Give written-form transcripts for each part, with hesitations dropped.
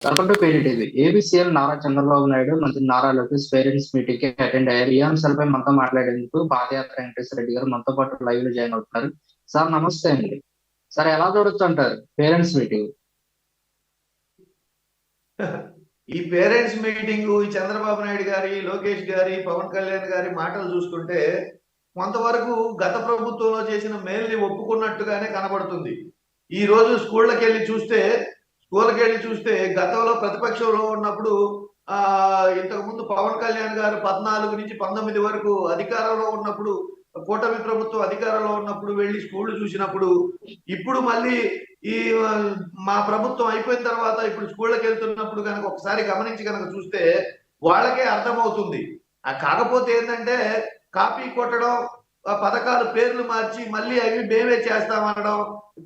Welcome to parent TV. AP CM Nara Chandrababu Naidu మంత్రి Nara Lokesh parents meeting కి attend అయ్యారు. ఈ అంశాలపై మనతో మాట్లాడేందుకు పాదయాత్ర వెంకటేశ్వర రెడ్డి గారు మనతో పాటు లైవ్ లో జాయిన్ అవుతున్నారు. సార్ నమస్తే అండి. సార్ ఎలా చూడొచ్చు అంటారు పేరెంట్స్ మీటింగ్? ఈ పేరెంట్స్ మీటింగ్ ఈ చంద్రబాబు నాయుడు గారి, లోకేష్ గారి, పవన్ కళ్యాణ్ గారి మాటలు చూస్తుంటే కొంతవరకు గత ప్రభుత్వంలో చేసిన మేల్ని ఒప్పుకున్నట్టుగానే కనబడుతుంది. ఈ రోజు స్కూళ్ళకి వెళ్ళి చూస్తే గతంలో ప్రతిపక్షంలో ఉన్నప్పుడు ఇంతకు ముందు పవన్ కళ్యాణ్ గారు 14 నుంచి 19 వరకు అధికారంలో ఉన్నప్పుడు, కూటమి ప్రభుత్వం అధికారంలో ఉన్నప్పుడు వెళ్ళి స్కూళ్ళు చూసినప్పుడు, ఇప్పుడు మళ్ళీ ఈ మా ప్రభుత్వం అయిపోయిన తర్వాత ఇప్పుడు స్కూళ్ళకి వెళ్తున్నప్పుడు కనుక ఒకసారి గమనించి కనుక చూస్తే వాళ్ళకే అర్థమవుతుంది. కాకపోతే ఏంటంటే కాపీ కొట్టడం, పథకాలు పేర్లు మార్చి మళ్ళీ అవి మేమే చేస్తామనడం,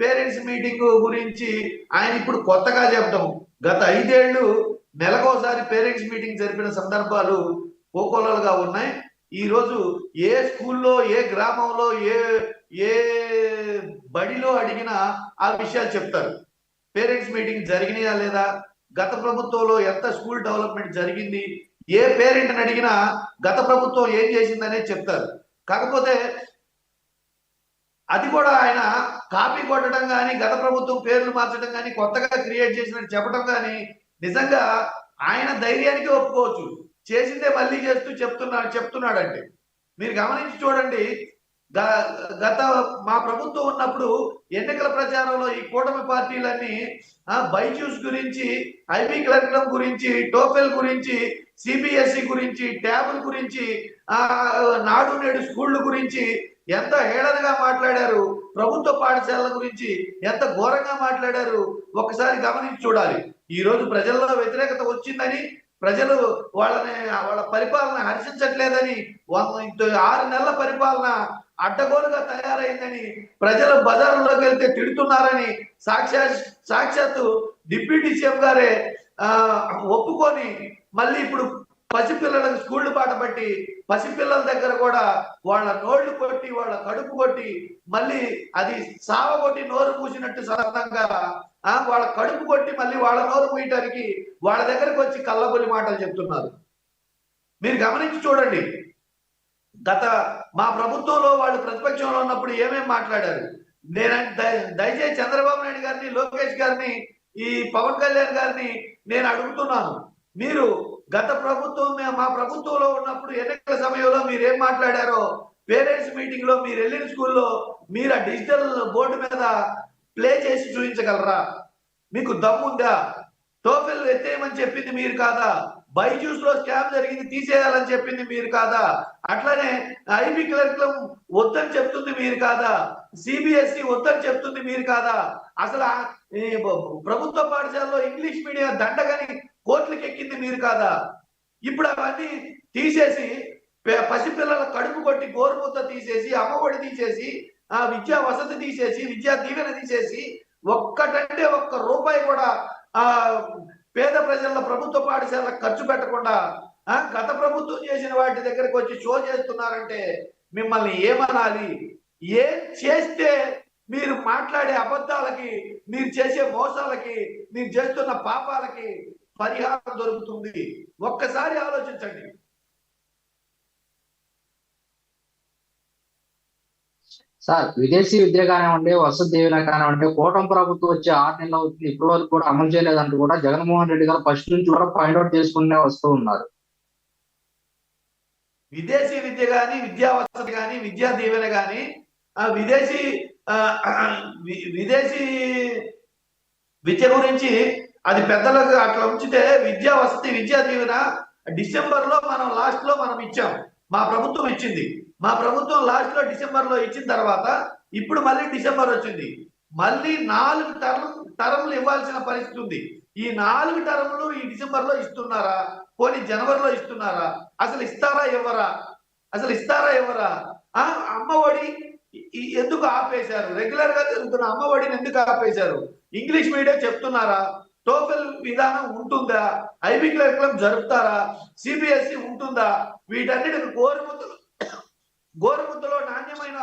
పేరెంట్స్ మీటింగ్ గురించి ఆయన ఇప్పుడు కొత్తగా చెప్పడం. గత 5 ఏళ్ళు నెలకోసారి పేరెంట్స్ మీటింగ్ జరిపిన సందర్భాలు కోకోలలుగా ఉన్నాయి. ఈ రోజు ఏ స్కూల్లో, ఏ గ్రామంలో, ఏ ఏ బడిలో అడిగినా ఆ విషయాలు చెప్తారు. పేరెంట్స్ మీటింగ్ జరిగినాయా లేదా, గత ప్రభుత్వంలో ఎంత స్కూల్ డెవలప్మెంట్ జరిగింది, ఏ పేరెంట్ని అడిగినా గత ప్రభుత్వం ఏం చేసిందనే చెప్తారు. కాకపోతే అది కూడా ఆయన కాపీ కొట్టడం కానీ, గత ప్రభుత్వం పేర్లు మార్చడం కానీ, కొత్తగా క్రియేట్ చేసినట్టు చెప్పడం కానీ నిజంగా ఆయన ధైర్యానికి ఒప్పుకోవచ్చు. చేసిందే మళ్ళీ చేస్తూ చెప్తున్నాడంటే మీరు గమనించి చూడండి. గత మా ప్రభుత్వం ఉన్నప్పుడు ఎన్నికల ప్రచారంలో ఈ కూటమి పార్టీలన్నీ బైజూస్ గురించి, ఐబీ కరికులం గురించి, టోఫెల్ గురించి, సిబిఎస్ఈ గురించి, ట్యాబుల్ గురించి, నాడు నేడు స్కూళ్ళ గురించి ఎంత హేళనగా మాట్లాడారు. ప్రభుత్వ పాఠశాలల గురించి ఎంత ఘోరంగా మాట్లాడారు. ఒకసారి గమనించి చూడాలి. ఈ రోజు ప్రజల్లో వ్యతిరేకత వచ్చిందని, ప్రజలు వాళ్ళ పరిపాలన హర్షించట్లేదని, 6 నెలల పరిపాలన అడ్డగోలుగా తయారైందని, ప్రజలు బజార్లోకి వెళ్తే తిడుతున్నారని సాక్షాత్తు డిప్యూటీ సీఎం గారే ఒప్పుకొని మళ్ళీ ఇప్పుడు పసిపిల్లలకు స్కూళ్ళు బాట పట్టి, పసిపిల్లల దగ్గర కూడా వాళ్ళ నోళ్లు కొట్టి, వాళ్ళ కడుపు కొట్టి, మళ్ళీ అది సావగొట్టి నోరు మూసినట్టు సరళంగా వాళ్ళ కడుపు కొట్టి మళ్ళీ వాళ్ళ నోరు మూయటానికి వాళ్ళ దగ్గరకు వచ్చి కళ్ళబొల్లి మాటలు చెప్తున్నారు. మీరు గమనించి చూడండి. గత మా ప్రభుత్వంలో వాళ్ళు ప్రతిపక్షంలో ఉన్నప్పుడు ఏమేమి మాట్లాడారు. నేను దయచేసి చంద్రబాబు నాయుడు గారిని, లోకేష్ గారిని, ఈ పవన్ కళ్యాణ్ గారిని నేను అడుగుతున్నాను. మీరు గత ప్రభుత్వం, మా ప్రభుత్వంలో ఉన్నప్పుడు ఎన్నికల సమయంలో మీరు ఏం మాట్లాడారో పేరెంట్స్ మీటింగ్ లో మీరు వెళ్ళిన స్కూల్లో మీరు ఆ డిజిటల్ బోర్డు మీద ప్లే చేసి చూపించగలరా? మీకు దమ్ముందా? టోఫెల్ ఎత్తేయమని చెప్పింది మీరు కాదా? బైజూస్ లో స్కామ్ జరిగింది, తీసేయాలని చెప్పింది మీరు కాదా? అట్లనే ఐబీ కరికులం వద్దని చెప్తుంది మీరు కాదా? సిబిఎస్ఈ వద్దని చెప్తుంది మీరు కాదా? అసలు ప్రభుత్వ పాఠశాలలో ఇంగ్లీష్ మీడియం దండగని కోర్టులకు ఎక్కింది మీరు కాదా? ఇప్పుడు అవన్నీ తీసేసి పసిపిల్లల కడుపు కొట్టి గోరుముద్ద తీసేసి, అమ్మఒడి తీసేసి, విద్యా వసతి తీసేసి, విద్యా దీవెన తీసేసి, ఒక్కటంటే ఒక్క రూపాయి కూడా పేద ప్రజల ప్రభుత్వ పాఠశాలకు ఖర్చు పెట్టకుండా గత ప్రభుత్వం చేసిన వాటి దగ్గరకు వచ్చి షో చేస్తున్నారంటే మిమ్మల్ని ఏమనాలి? ఏం చేస్తే మీరు మాట్లాడే అబద్ధాలకి, మీరు చేసే మోసాలకి, మీరు చేస్తున్న పాపాలకి పరిహారం దొరుకుతుంది? ఒక్కసారి ఆలోచించండి. సార్, విదేశీ విద్య కానివ్వండి, వసతి దీవెన కానివ్వండి, కూటమి ప్రభుత్వం వచ్చి 6 నెలలు అవుతుంది, ఇప్పటి వరకు కూడా అమలు చేయలేదంటూ కూడా జగన్మోహన్ రెడ్డి గారు ఫస్ట్ నుంచి కూడా పాయింట్అవుట్ చేసుకునే వస్తూ ఉన్నారు. విదేశీ విద్య కానీ, విద్యా వసతి కానీ, విద్యా దీవెన కానీ, విదేశీ విద్య గురించి అది పెద్దలకు అట్లా ఉంచితే, విద్యా వసతి, విద్యా దీవెన డిసెంబర్ లో లాస్ట్ లో మనం ఇచ్చాం. మా ప్రభుత్వం ఇచ్చింది. మా ప్రభుత్వం లాస్ట్ లో డిసెంబర్ లో ఇచ్చిన తర్వాత ఇప్పుడు మళ్ళీ డిసెంబర్ వచ్చింది. మళ్ళీ 4 టర్మ్లు ఇవ్వాల్సిన పరిస్థితి ఉంది. ఈ 4 టర్మ్లు ఈ డిసెంబర్ లో ఇస్తున్నారా? పోనీ జనవరిలో ఇస్తున్నారా? అసలు ఇస్తారా ఇవ్వరా? అమ్మఒడి ఎందుకు ఆపేశారు? రెగ్యులర్ గా జరుగుతున్న అమ్మఒడిని ఎందుకు ఆపేశారు? ఇంగ్లీష్ మీడియం చెప్తున్నారా? టోఫెల్ విధానం ఉంటుందా? IB curriculum జరుపుతారా? సిబిఎస్ఈ ఉంటుందా? వీటన్నిటిని గోరుముద్దలో నాణ్యమైన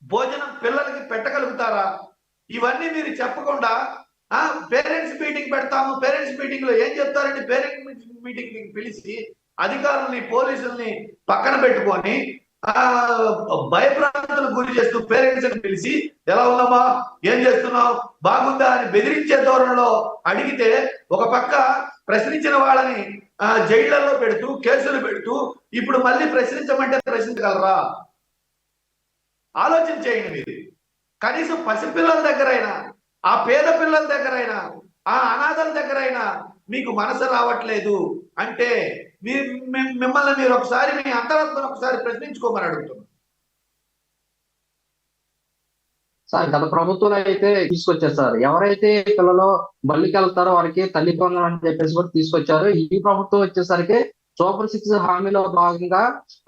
భోజనం పిల్లలకి పెట్టగలుగుతారా? ఇవన్నీ మీరు చెప్పకుండా పేరెంట్స్ మీటింగ్ పెడతాము. పేరెంట్స్ మీటింగ్ లో ఏం చెప్తారండి? పేరెంట్స్ మీటింగ్ పిలిచి అధికారులని, పోలీసుల్ని పక్కన పెట్టుకొని భయప్రాంతాలకు గురి చేస్తూ పేరెంట్స్ ని పిలిచి ఎలా ఉందమ్మా, ఏం చేస్తున్నావు, బాగుందా అని బెదిరించే ధోరణిలో అడిగితే, ఒక పక్క ప్రశ్నించిన వాళ్ళని జైళ్లలో పెడుతూ, కేసులు పెడుతూ, ఇప్పుడు మళ్ళీ ప్రశ్నించమంటే ప్రశ్నించగలరా? ఆలోచన చేయండి మీరు. కనీసం పసిపిల్లల దగ్గరైనా, ఆ పేద పిల్లల దగ్గరైనా, ఆ అనాథల దగ్గరైనా మీకు మనసు రావట్లేదు అంటే మిమ్మల్ని మీరు ఒకసారి మీ అంతరాత్మను ఒకసారి ప్రశ్నించుకోమని అడుగుతున్నాను. సార్ గత ప్రభుత్వం అయితే తీసుకొచ్చారు సార్. ఎవరైతే పిల్లలు బళ్ళకి వెళ్తారో వారికి తల్లి పొందడం అని చెప్పేసి కూడా తీసుకొచ్చారు. ఈ ప్రభుత్వం వచ్చేసరికి సూపర్ 6 హామీలో భాగంగా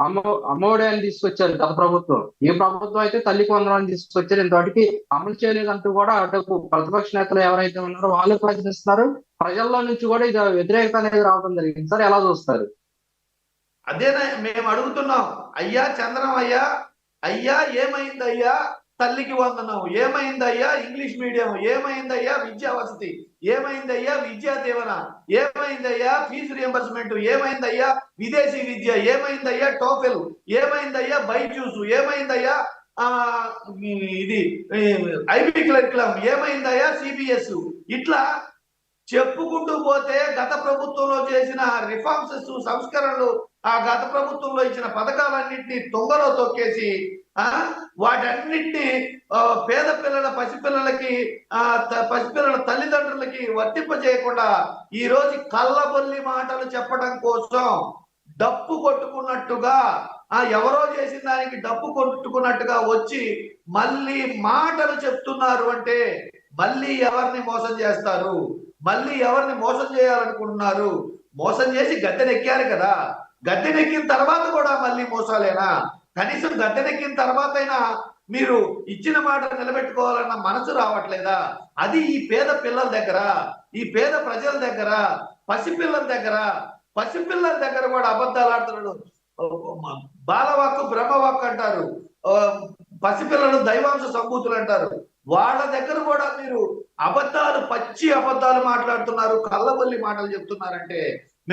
అమ్మఒడి అని తీసుకొచ్చారు గత ప్రభుత్వం. ఈ ప్రభుత్వం అయితే తల్లి పొందడం అని తీసుకొచ్చారు. ఇంతటికి అమలు చేయలేదంటూ కూడా అటు ప్రతిపక్ష నేతలు ఎవరైతే ఉన్నారో వాళ్ళు ప్రశ్నిస్తున్నారు. ప్రజల్లో నుంచి కూడా ఇది వ్యతిరేకత అనేది రావడం జరిగింది. సార్ ఎలా చూస్తారు? అదేనా మేము అడుగుతున్నాం. అయ్యా చంద్రమయ్య, అయ్యా ఏమైందయ్యా తల్లికి వందనం, ఏమైందయ్యా ఇంగ్లీష్ మీడియం, ఏమైందయ్యా విద్యా వసతి, ఏమైందయ్యా విద్యా దీవెన, ఏమైందయ్యా ఫీజు రియంబర్స్మెంట్, ఏమైందయ్యా విదేశీ విద్య, ఏమైందయ్యా టోఫెల్, ఏమైందయ్యా బైజూస్, ఏమైందయ్యా ఇది ఐబీ క్లరికులం, ఏమైందయ్యా సిబిఎస్, ఇట్లా చెప్పుకుంటూ పోతే గత ప్రభుత్వంలో చేసిన రిఫార్మ్స్, సంస్కరణలు, ఆ గత ప్రభుత్వంలో ఇచ్చిన పథకాలన్నింటినీ తొంగలో తొక్కేసి వాటన్నిటిని పేద పిల్లల పసిపిల్లల తల్లిదండ్రులకి వర్తింపజేయకుండా ఈ రోజు కళ్ళబొల్లి మాటలు చెప్పడం కోసం డప్పు కొట్టుకున్నట్టుగా, ఎవరో చేసిన దానికి డప్పు కొట్టుకున్నట్టుగా వచ్చి మళ్ళీ మాటలు చెప్తున్నారు. అంటే మళ్ళీ ఎవరిని మోసం చేస్తారు? మళ్ళీ ఎవరిని మోసం చేయాలనుకుంటున్నారు? మోసం చేసి గద్దెనెక్కారు కదా, గద్దెనెక్కిన తర్వాత కూడా మళ్ళీ మోసాలేనా? కనీసం గద్దెనెక్కిన తర్వాత అయినా మీరు ఇచ్చిన మాట నిలబెట్టుకోవాలన్న మనసు రావట్లేదా? అది ఈ పేద పిల్లల దగ్గర, ఈ పేద ప్రజల దగ్గర, పసిపిల్లల దగ్గర కూడా అబద్ధాలు ఆడుతున్నాడు. బాలవాక్కు బ్రహ్మవాక్కు అంటారు, పసిపిల్లలు దైవాంశ సంభూతులు అంటారు. వాళ్ళ దగ్గర కూడా మీరు అబద్ధాలు, పచ్చి అబద్ధాలు మాట్లాడుతున్నారు, కళ్ళబొల్లి మాటలు చెప్తున్నారంటే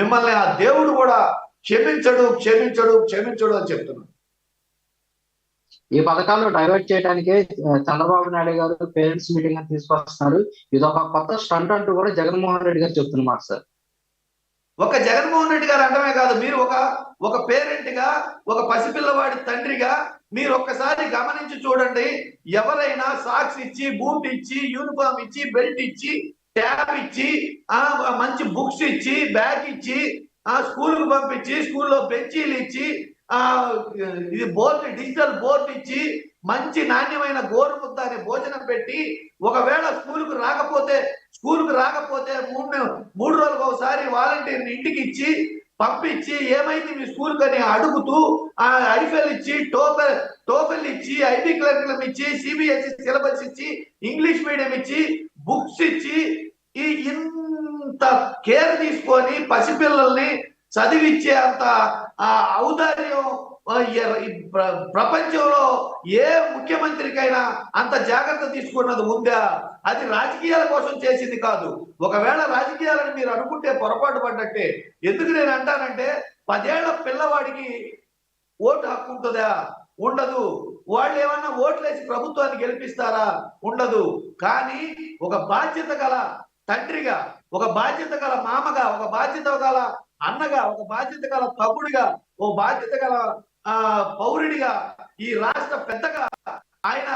మిమ్మల్ని ఆ దేవుడు కూడా క్షమించడు అని చెప్తున్నారు. ఈ పథకాలను డైవర్ట్ చేయడానికే చంద్రబాబు నాయుడు గారు పేరెంట్స్ మీటింగ్ అని తీసుకొస్తున్నారు. ఇది ఒక కొత్త స్టంట్ అంటూ కూడా జగన్మోహన్ రెడ్డి గారు చెప్తున్నారు సార్. ఒక జగన్మోహన్ రెడ్డి గారు అంటమే కాదు, మీరు ఒక పేరెంట్ గా, ఒక పసిపిల్లవాడి తండ్రిగా మీరు ఒక్కసారి గమనించి చూడండి. ఎవరైనా సాక్స్ ఇచ్చి, బూట్ ఇచ్చి, యూనిఫామ్ ఇచ్చి, బెల్ట్ ఇచ్చి, ట్యాబ్ ఇచ్చి, మంచి బుక్స్ ఇచ్చి, బ్యాగ్ ఇచ్చి, స్కూల్ కు పంపించి, స్కూల్లో బెంచీలు ఇచ్చి, ఇది డిజిటల్ బోర్డు ఇచ్చి, మంచి నాణ్యమైన గోరుముద్ద అనే భోజనం పెట్టి, ఒకవేళ స్కూల్కు రాకపోతే 3 రోజులకు ఒకసారి వాలంటీర్ని ఇంటికి ఇచ్చి పంపించి, ఏమైంది మీ స్కూల్ కని అడుగుతూ ఐఫెల్ ఇచ్చి, టోఫెల్ ఇచ్చి, ఐబీ క్లరికులం ఇచ్చి, సిబిఎస్ఈ సిలబస్ ఇచ్చి, ఇంగ్లీష్ మీడియం ఇచ్చి, బుక్స్ ఇచ్చి, ఇంత కేర్ తీసుకొని పసిపిల్లల్ని చదివిచ్చే అంత ఔదార్యం ప్రపంచంలో ఏ ముఖ్యమంత్రికైనా అంత జాగ్రత్త తీసుకున్నది ఉందా? అది రాజకీయాల కోసం చేసింది కాదు. ఒకవేళ రాజకీయాలను మీరు అనుకుంటే పొరపాటు పడ్డట్టే. ఎందుకు నేను అంటానంటే, 10 ఏళ్ల పిల్లవాడికి ఓటు హక్కు ఉంటుందా? ఉండదు. వాళ్ళు ఏమన్నా ఓట్లేసి ప్రభుత్వాన్ని గెలిపిస్తారా? ఉండదు. కానీ ఒక బాధ్యత గల తండ్రిగా, ఒక బాధ్యత గల మామగా, ఒక బాధ్యత గల అన్నగా, ఒక బాధ్యత గల తమ్ముడిగా, ఓ బాధ్యత గల పౌరుడిగా, ఈ రాష్ట్ర పెద్దగా ఆయన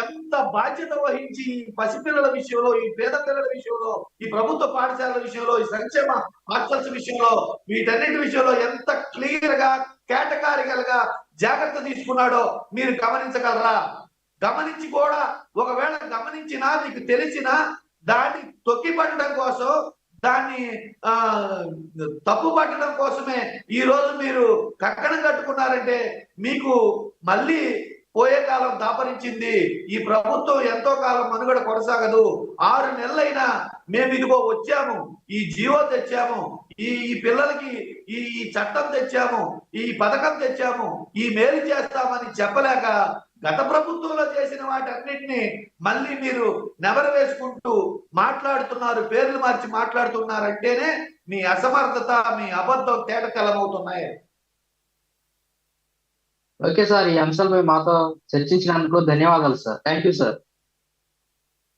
ఎంత బాధ్యత వహించి పసిపిల్లల విషయంలో, ఈ పేద పిల్లల విషయంలో, ఈ ప్రభుత్వ పాఠశాలల విషయంలో, ఈ సంక్షేమ హాస్టల్స్ విషయంలో, వీటన్నిటి విషయంలో ఎంత క్లియర్ గా, కేటగారికల్ గా జాగ్రత్త తీసుకున్నాడో మీరు గమనించగలరా? గమనించి కూడా ఒకవేళ గమనించినా, మీకు తెలిసినా దాన్ని తొక్కిపట్టడం కోసం, దాన్ని తప్పు పట్టడం కోసమే ఈ రోజు మీరు కక్కడం కట్టుకున్నారంటే మీకు మళ్ళీ పోయే కాలం దాపరించింది. ఈ ప్రభుత్వం ఎంతో కాలం మనుగడ కొనసాగదు. 6 నెలలైనా మేము ఇదిగో వచ్చాము, ఈ జీవో తెచ్చాము, ఈ పిల్లలకి ఈ చట్టం తెచ్చాము, ఈ పథకం తెచ్చాము, ఈ మేలు చేస్తామని చెప్పలేక గత ప్రభుత్వంలో చేసిన వాటన్నిటిని మళ్ళీ మీరు నెవరు వేసుకుంటూ మాట్లాడుతున్నారు, పేర్లు మార్చి మాట్లాడుతున్నారంటేనే మీ అసమర్థత, మీ అబద్ధం తేటతెల్లమవుతున్నాయి. ఓకే సార్, ఈ అంశాలపై మాతో చర్చించినందుకు ధన్యవాదాలు సార్. Thank you sir.